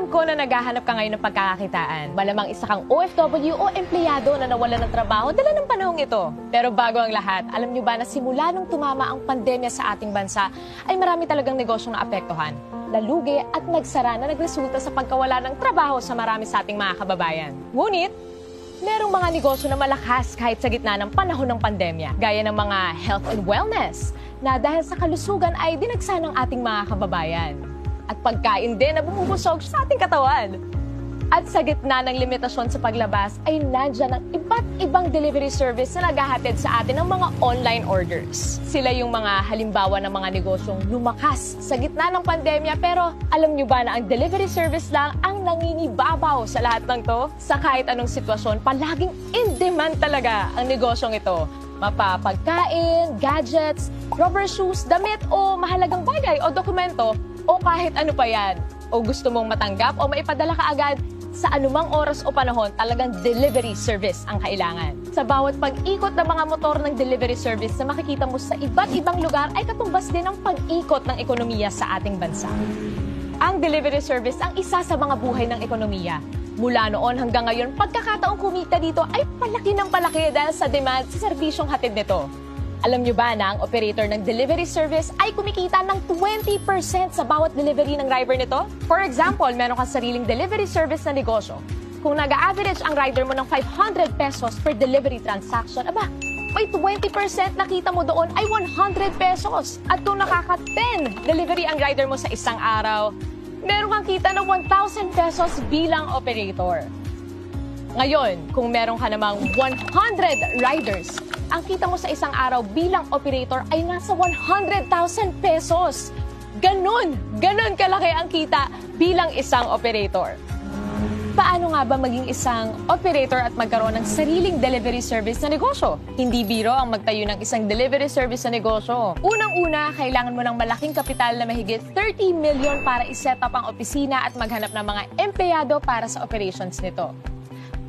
Alam ko na naghahanap ka ngayon ng pagkakakitaan. Malamang isa kang OFW o empleyado na nawalan ng trabaho dala ng panahong ito. Pero bago ang lahat, alam niyo ba na simula nung tumama ang pandemya sa ating bansa, ay marami talagang negosyong naapektuhan, lalugi at nagsara na nagresulta sa pagkawala ng trabaho sa marami sa ating mga kababayan. Ngunit, merong mga negosyo na malakas kahit sa gitna ng panahon ng pandemya, gaya ng mga health and wellness, na dahil sa kalusugan ay dinagsa ng ating mga kababayan. At pagkain din na bumubusog sa ating katawan. At sa gitna ng limitasyon sa paglabas ay nandiyan ang iba't ibang delivery service na naghahatid sa atin ng mga online orders. Sila yung mga halimbawa ng mga negosyong lumakas sa gitna ng pandemya, pero alam nyo ba na ang delivery service lang ang nangingibabaw sa lahat ng to? Sa kahit anong sitwasyon, palaging in demand talaga ang negosyong ito. Mapapagkain, gadgets, rubber shoes, damit o mahalagang bagay o dokumento o kahit ano pa yan. O gusto mong matanggap o maipadala ka agad, sa anumang oras o panahon, talagang delivery service ang kailangan. Sa bawat pag-ikot ng mga motor ng delivery service na makikita mo sa iba't ibang lugar ay katumbas din ang pag-ikot ng ekonomiya sa ating bansa. Ang delivery service ang isa sa mga buhay ng ekonomiya. Mula noon hanggang ngayon, pagkakataong kumita dito ay palaki ng palaki dahil sa demand sa serbisyong hatid nito. Alam nyo ba na ang operator ng delivery service ay kumikita ng 20% sa bawat delivery ng driver nito? For example, meron kang sariling delivery service na negosyo. Kung nag-average ang rider mo ng 500 pesos per delivery transaction, aba, may 20% na kita mo doon ay 100 pesos. At kung nakaka-10 delivery ang rider mo sa isang araw, meron kang kita ng 1,000 pesos bilang operator. Ngayon, kung meron ka namang 100 riders, ang kita mo sa isang araw bilang operator ay nasa 100,000 pesos. Ganon kalaki ang kita bilang isang operator. Paano nga ba maging isang operator at magkaroon ng sariling delivery service na negosyo? Hindi biro ang magtayo ng isang delivery service na negosyo. Unang-una, kailangan mo ng malaking kapital na mahigit 30 million para iset up ang opisina at maghanap ng mga empleyado para sa operations nito.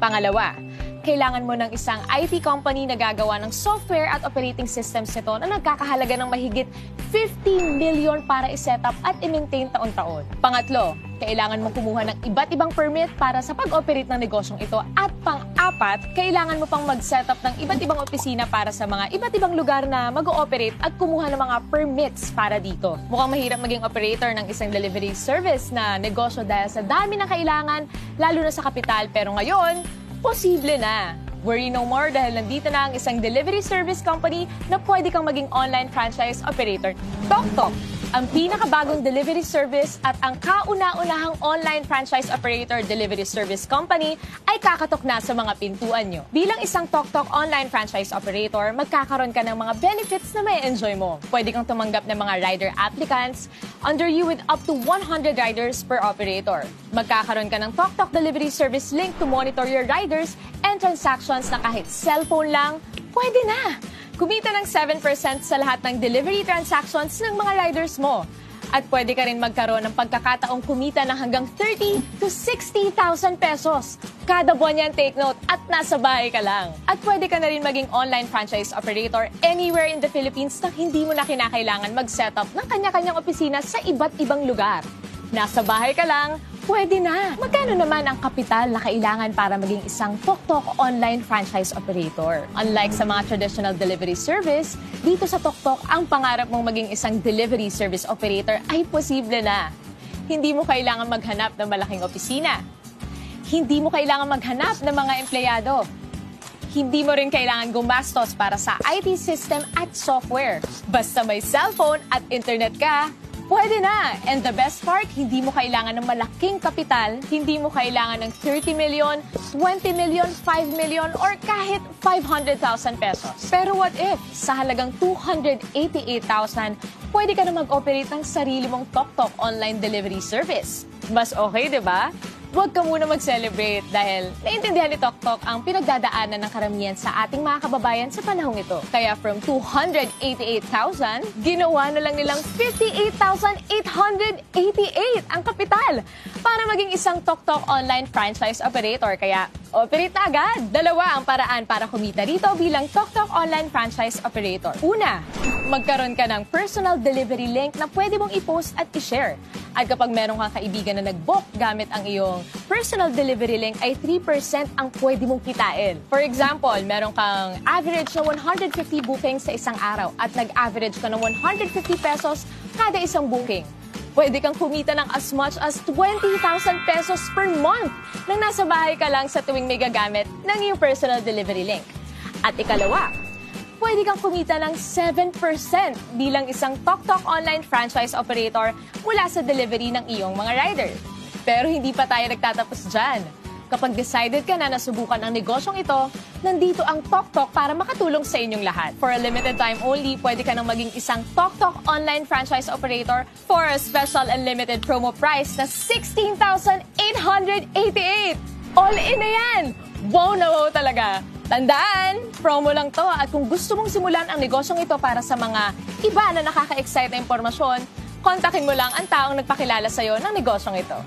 Pangalawa, kailangan mo ng isang IT company na gagawa ng software at operating systems nito na nagkakahalaga ng mahigit 50 million para i-set up at i-maintain taon-taon. Pangatlo, kailangan mo kumuha ng iba't ibang permit para sa pag-operate ng negosyong ito. At pang-apat, kailangan mo pang mag-set up ng iba't ibang opisina para sa mga iba't ibang lugar na mag-ooperate at kumuha ng mga permits para dito. Mukhang mahirap maging operator ng isang delivery service na negosyo dahil sa dami ng kailangan, lalo na sa kapital. Pero ngayon, posible na. Worry no more dahil nandito na ang isang delivery service company na pwede kang maging online franchise operator. TokTok, ang pinakabagong delivery service at ang kauna-unahang online franchise operator delivery service company ay kakatok na sa mga pintuan nyo. Bilang isang TokTok online franchise operator, magkakaroon ka ng mga benefits na may enjoy mo. Pwede kang tumanggap ng mga rider applicants under you with up to 100 riders per operator. Magkakaroon ka ng TokTok delivery service link to monitor your riders and transactions na kahit cellphone lang, pwede na. Kumita ng 7% sa lahat ng delivery transactions ng mga riders mo. At pwede ka rin magkaroon ng pagkakataong kumita ng hanggang 30 to 60,000 pesos. Kada buwan yan, take note, at nasa bahay ka lang. At pwede ka na rin maging online franchise operator anywhere in the Philippines na hindi mo na kinakailangan mag-set up ng kanya-kanyang opisina sa iba't ibang lugar. Nasa bahay ka lang, pwede na. Magkano naman ang kapital na kailangan para maging isang TokTok online franchise operator? Unlike sa mga traditional delivery service, dito sa TokTok, ang pangarap mong maging isang delivery service operator ay posible na. Hindi mo kailangan maghanap ng malaking opisina. Hindi mo kailangan maghanap ng mga empleyado. Hindi mo rin kailangan gumastos para sa IT system at software. Basta may cellphone at internet ka, pwede na! And the best part, hindi mo kailangan ng malaking kapital, hindi mo kailangan ng 30 million, 20 million, 5 million, or kahit 500,000 pesos. Pero what if, sa halagang 288,000, pwede ka na mag-operate ng sarili mong TokTok online delivery service? Mas okay, di ba? Huwag ka muna mag-celebrate dahil naintindihan ni TokTok ang pinagdadaanan ng karamihan sa ating mga kababayan sa panahong ito. Kaya from 288,000, ginawa na lang nilang 58,888 ang kapital para maging isang TokTok online franchise operator. Kaya operate na agad! Dalawa ang paraan para kumita dito bilang TokTok online franchise operator. Una, magkaroon ka ng personal delivery link na pwede mong i-post at i-share. At kapag meron kang kaibigan na nag-book gamit ang iyong personal delivery link, ay 3% ang pwede mong kitain. For example, meron kang average na 150 bookings sa isang araw at nag-average ka ng 150 pesos kada isang booking. Pwede kang kumita ng as much as 20,000 pesos per month nang nasa bahay ka lang sa tuwing may gagamit ng iyong personal delivery link. At ikalawa, pwede kang kumita ng 7% bilang isang TokTok online franchise operator mula sa delivery ng iyong mga rider. Pero hindi pa tayo nagtatapos dyan. Kapag decided ka na nasubukan ang negosyong ito, nandito ang TokTok para makatulong sa inyong lahat. For a limited time only, pwede ka nang maging isang TokTok online franchise operator for a special and limited promo price na 16,888! All in na yan! Wow na wow talaga! Tandaan, promo lang to at kung gusto mong simulan ang negosyong ito para sa mga iba na nakaka-excite na impormasyon, kontakin mo lang ang taong nagpakilala sa'yo ng negosyong ito.